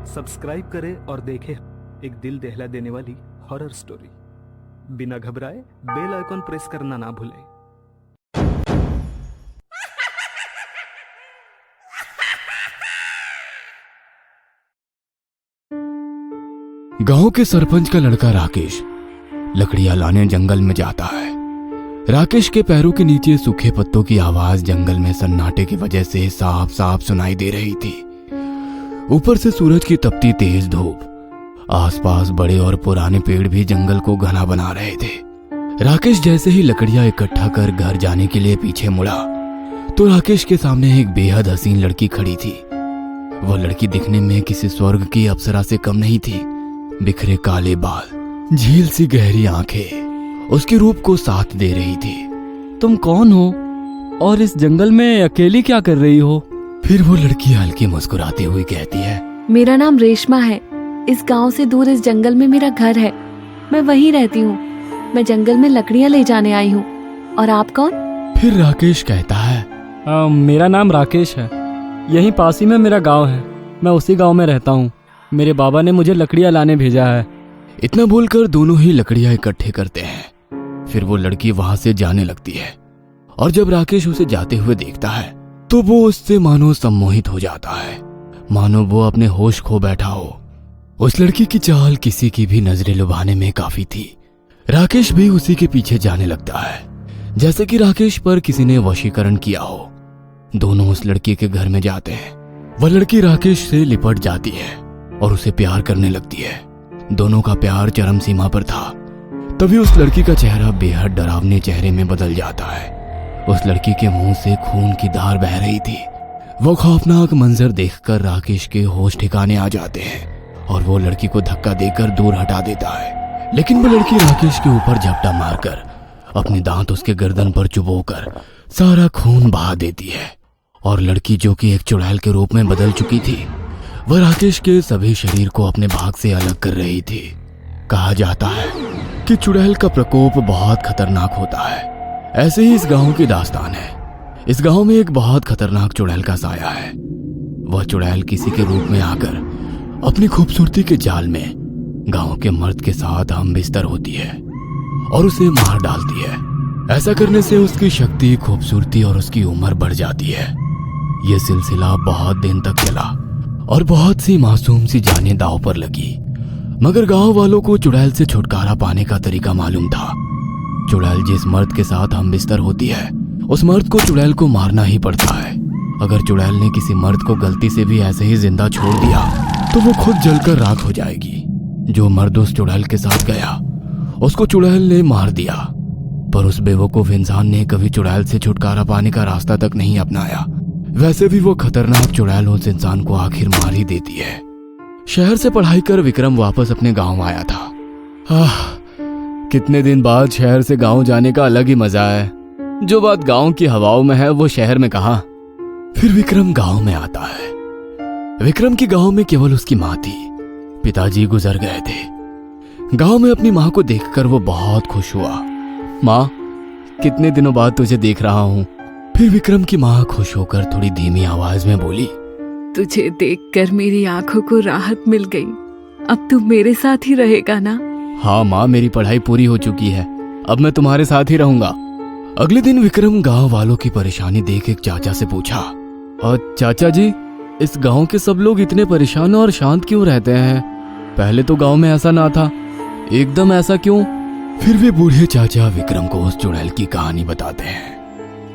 Subscribe करें और देखें एक दिल दहला देने वाली हॉरर स्टोरी। बिना घबराए बेल आइकॉन प्रेस करना ना भूलें। गांव के सरपंच का लड़का राकेश लकड़ियां लाने जंगल में जाता है। राकेश के पैरों के नीचे सूखे पत्तों की आवाज जंगल में सन्नाटे की वजह से साफ साफ सुनाई दे रही थी। ऊपर से सूरज की तपती तेज धूप, आसपास बड़े और पुराने पेड़ भी जंगल को घना बना रहे थे। राकेश जैसे ही लकड़ियां इकट्ठा कर घर जाने के लिए पीछे मुड़ा तो राकेश के सामने एक बेहद हसीन लड़की खड़ी थी। वह लड़की दिखने में किसी स्वर्ग की अप्सरा से कम नहीं थी। बिखरे काले बाल, झील सी गहरी आंखें उसके रूप को साथ दे रही थी। तुम कौन हो और इस जंगल में अकेली क्या कर रही हो? फिर वो लड़की हल्की मुस्कुराती हुई कहती है, मेरा नाम रेशमा है। इस गांव से दूर इस जंगल में मेरा घर है। मैं वहीं रहती हूँ। मैं जंगल में लकड़ियाँ ले जाने आई हूँ। और आप कौन? फिर राकेश कहता है, मेरा नाम राकेश है। यहीं पास ही में मेरा गांव है। मैं उसी गांव में रहता हूँ। मेरे बाबा ने मुझे लकड़ियाँ लाने भेजा है। इतना बोलकर दोनों ही लकड़ियां इकट्ठे करते हैं। फिर वो लड़की वहां से जाने लगती है और जब राकेश उसे जाते हुए देखता है तो वो उससे मानो सम्मोहित हो जाता है, मानो वो अपने होश खो बैठा हो। उस लड़की की चाल किसी की भी नजरें लुभाने में काफी थी। राकेश भी उसी के पीछे जाने लगता है, जैसे कि राकेश पर किसी ने वशीकरण किया हो। दोनों उस लड़की के घर में जाते हैं। वह लड़की राकेश से लिपट जाती है और उसे प्यार करने लगती है। दोनों का प्यार चरम सीमा पर था। तभी उस लड़की का चेहरा बेहद डरावने चेहरे में बदल जाता है। उस लड़की के मुंह से खून की धार बह रही थी। वो खौफनाक मंजर देखकर राकेश के होश ठिकाने आ जाते हैं और वो लड़की को धक्का देकर दूर हटा देता है। लेकिन वो लड़की राकेश के ऊपर झपटा मारकर अपने दांत उसके गर्दन पर चुभोकर सारा खून बहा देती है। और लड़की, जो कि एक चुड़ैल के रूप में बदल चुकी थी, वह राकेश के सभी शरीर को अपने भाग से अलग कर रही थी। कहा जाता है कि चुड़ैल का प्रकोप बहुत खतरनाक होता है। ऐसे ही इस गांव की दास्तान है। इस गांव में एक बहुत खतरनाक चुड़ैल का साया है। वह चुड़ैल किसी के रूप में आकर अपनी खूबसूरती के जाल में गांव के मर्द के साथ हम बिस्तर होती है और उसे मार डालती है। ऐसा करने से उसकी शक्ति, खूबसूरती और उसकी उम्र बढ़ जाती है। यह सिलसिला बहुत दिन तक चला और बहुत सी मासूम सी जानें दांव पर लगी। मगर गांव वालों को चुड़ैल से छुटकारा पाने का तरीका मालूम था। चुड़ैल जिस मर्द के साथ हम बिस्तर होती है, उस मर्द को चुड़ैल को मारना ही पड़ता है। अगर चुड़ैल ने किसी मर्द को गलती से भी ऐसे ही जिंदा छोड़ दिया तो वो खुद जलकर राख हो जाएगी। जो मर्द उस चुड़ैल के साथ गया उसको चुड़ैल ने मार दिया। पर उस बेवकूफ इंसान ने कभी चुड़ैल से छुटकारा पाने का रास्ता तक नहीं अपनाया। वैसे भी वो खतरनाक चुड़ैल उस इंसान को आखिर मार ही देती है। शहर से पढ़ाई कर विक्रम वापस अपने गांव आया था। कितने दिन बाद शहर से गांव जाने का अलग ही मजा है। जो बात गांव की हवाओं में है वो शहर में कहां। फिर विक्रम गांव में आता है। विक्रम की गांव में केवल उसकी माँ थी। पिताजी गुजर गए थे। गांव में अपनी माँ को देखकर वो बहुत खुश हुआ। माँ, कितने दिनों बाद तुझे देख रहा हूँ। फिर विक्रम की माँ खुश होकर थोड़ी धीमी आवाज में बोली, तुझे देखकर मेरी आंखों को राहत मिल गई। अब तू मेरे साथ ही रहेगा ना? हाँ माँ, मेरी पढ़ाई पूरी हो चुकी है। अब मैं तुम्हारे साथ ही रहूंगा। अगले दिन विक्रम गांव वालों की परेशानी देख एक चाचा से पूछा, और चाचा जी, इस गांव के सब लोग इतने परेशान और शांत क्यों रहते हैं? पहले तो गांव में ऐसा ना था, एकदम ऐसा क्यों? फिर वे बूढ़े चाचा विक्रम को उस चुड़ैल की कहानी बताते हैं।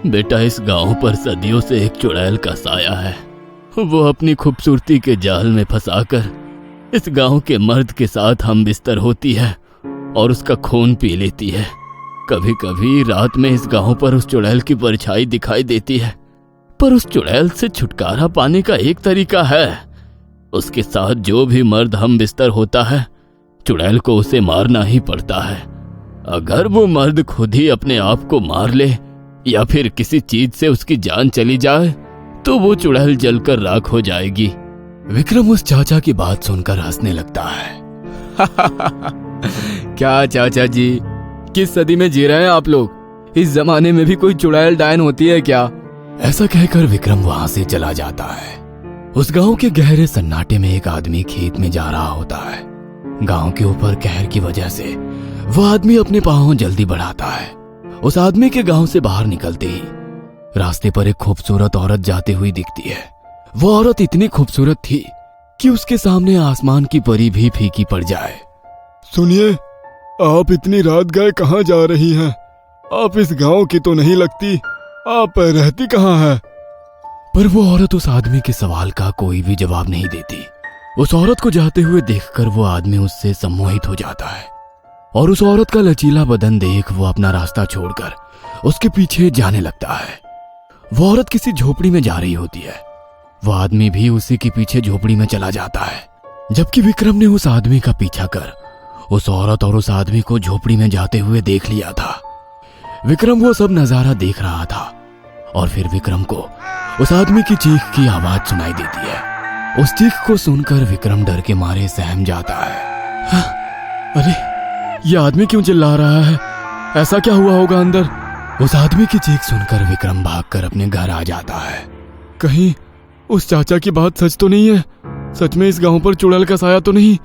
बेटा, इस गांव पर सदियों से एक चुड़ैल का साया है। वो अपनी खूबसूरती के जाल में फंसाकर इस गांव के मर्द के साथ हम बिस्तर होती है और उसका खून पी लेती है। कभी कभी रात में इस गांव पर उस चुड़ैल की परछाई दिखाई देती है। पर उस चुड़ैल से छुटकारा पाने का एक तरीका है। उसके साथ जो भी मर्द हम बिस्तर होता है, चुड़ैल को उसे मारना ही पड़ता है। अगर वो मर्द खुद ही अपने आप को मार ले या फिर किसी चीज से उसकी जान चली जाए तो वो चुड़ैल जलकर राख हो जाएगी। विक्रम उस चाचा की बात सुनकर हंसने लगता है। क्या चाचा जी, किस सदी में जी रहे हैं आप लोग? इस जमाने में भी कोई चुड़ैल डायन होती है क्या? ऐसा कहकर विक्रम वहां से चला जाता है। उस गांव के गहरे सन्नाटे में एक आदमी खेत में जा रहा होता है। गांव के ऊपर कहर की वजह से वह आदमी अपने पांव जल्दी बढ़ाता है। उस आदमी के गांव से बाहर निकलते ही रास्ते पर एक खूबसूरत औरत जाती हुई दिखती है। वो औरत इतनी खूबसूरत थी कि उसके सामने आसमान की परी भी फीकी पड़ जाए। सुनिए, आप इतनी रात गए कहाँ जा रही हैं? आप इस गांव की तो नहीं लगती। आप रहती कहाँ है? पर वो औरत उस आदमी के सवाल का कोई भी जवाब नहीं देती। उस औरत को जाते हुए देखकर वो आदमी उससे सम्मोहित हो जाता है और उस औरत का लचीला बदन देख वो अपना रास्ता छोड़कर उसके पीछे जाने लगता है। वो औरत किसी झोपड़ी में जा रही होती है। वो आदमी भी उसी के पीछे झोपड़ी में चला जाता है। जबकि विक्रम ने उस आदमी का पीछा कर उस औरत और उस आदमी को झोपड़ी में जाते हुए देख लिया था। विक्रम वो सब नजारा देख रहा था और फिर विक्रम को उस आदमी की चीख की आवाज सुनाई देती है। उस चीख को सुनकर विक्रम डर के मारे सहम जाता है। अरे, ये आदमी क्यों चिल्ला रहा है? ऐसा क्या हुआ होगा अंदर? उस आदमी की चीख सुनकर विक्रम भागकर अपने घर आ जाता है। कहीं उस चाचा की बात सच तो नहीं है? सच में इस गांव पर चुड़ैल का साया तो नहीं?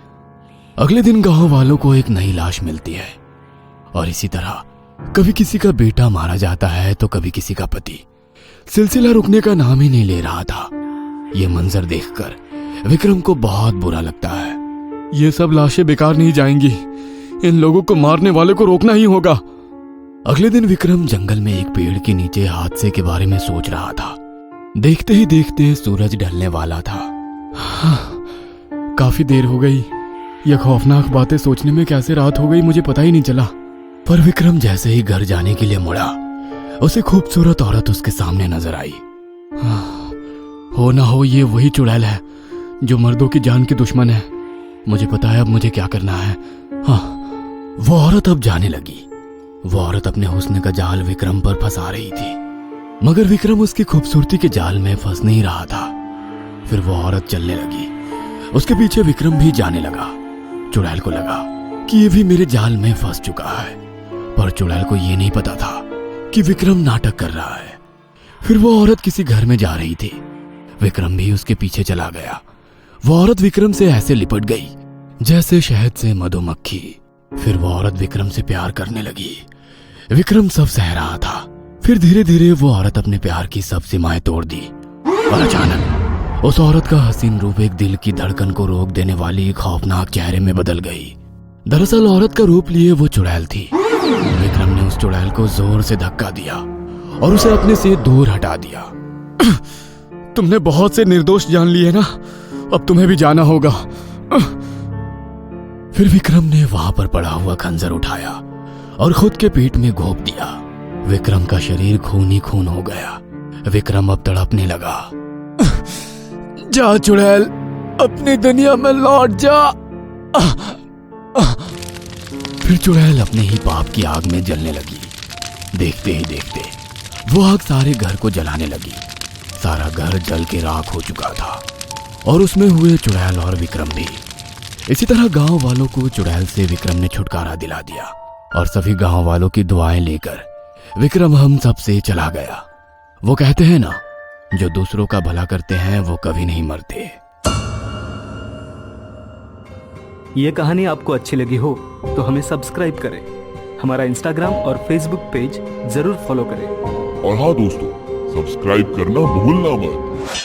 अगले दिन गांव वालों को एक नई लाश मिलती है और इसी तरह कभी किसी का बेटा मारा जाता है तो कभी किसी का पति। सिलसिला रुकने का नाम ही नहीं ले रहा था। ये मंजर देखकर विक्रम को बहुत बुरा लगता है। ये सब लाशें बेकार नहीं जाएंगी। इन लोगों को मारने वाले को रोकना ही होगा। अगले दिन विक्रम जंगल में एक पेड़ के नीचे हादसे के बारे में सोच रहा था। देखते ही देखते सूरज ढलने वाला था। काफी देर हो गई। यह खौफनाक बातें सोचने में कैसे रात हो गई मुझे पता ही नहीं चला। पर विक्रम जैसे ही घर जाने के लिए मुड़ा, उसे खूबसूरत औरत उसके सामने नजर आई। हो ना हो ये वही चुड़ैल है जो मर्दों की जान की दुश्मन है। मुझे पता है अब मुझे क्या करना है। हाँ, वो औरत अब जाने लगी। वो औरत अपने हुस्न का जाल विक्रम पर फंसा रही थी, मगर विक्रम उसकी खूबसूरती के जाल में फंस नहीं रहा था। फिर वो औरत चलने लगी। उसके पीछे विक्रम भी जाने लगा। चुड़ैल को लगा कि ये भी मेरे जाल में फंस चुका है, पर चुड़ैल को ये नहीं पता था कि विक्रम नाटक कर रहा है। फिर वो औरत किसी घर में जा रही थी। विक्रम भी उसके पीछे चला गया। वो औरत विक्रम से ऐसे लिपट गई जैसे शहद से मधुमक्खी। फिर वो औरत विक्रम से प्यार करने लगी। विक्रम सब सह रहा था। फिर धीरे धीरे वो औरत अपने प्यार की सब सीमाएं तोड़ दी और अचानक उस औरत का हसीन रूप एक दिल की धड़कन को रोक देने वाली खौफनाक चेहरे में बदल गई। दरअसल औरत का रूप लिए वो चुड़ैल थी। विक्रम ने उस चुड़ैल को जोर से धक्का दिया और उसे अपने से दूर हटा दिया। तुमने बहुत से निर्दोष जान लिए ना, अब तुम्हें भी जाना होगा। फिर विक्रम ने वहां पर पड़ा हुआ खंजर उठाया और खुद के पेट में घोंप दिया। विक्रम का शरीर खून ही खून हो गया। विक्रम अब तड़पने लगा। जा चुड़ैल, अपनी दुनिया में लौट जा। फिर चुड़ैल अपने ही पाप की आग में जलने लगी। देखते ही देखते वो आग सारे घर को जलाने लगी। सारा घर जल के राख हो चुका था और उसमें हुए चुड़ैल और विक्रम भी। इसी तरह गांव वालों को चुड़ैल से विक्रम ने छुटकारा दिला दिया और सभी गांव वालों की दुआएं लेकर विक्रम हम सब से चला गया। वो कहते हैं ना, जो दूसरों का भला करते हैं वो कभी नहीं मरते। ये कहानी आपको अच्छी लगी हो तो हमें सब्सक्राइब करें, हमारा इंस्टाग्राम और फेसबुक पेज जरूर फॉलो करें। और हाँ दोस्तों, सब्सक्राइब करना भूलना मत।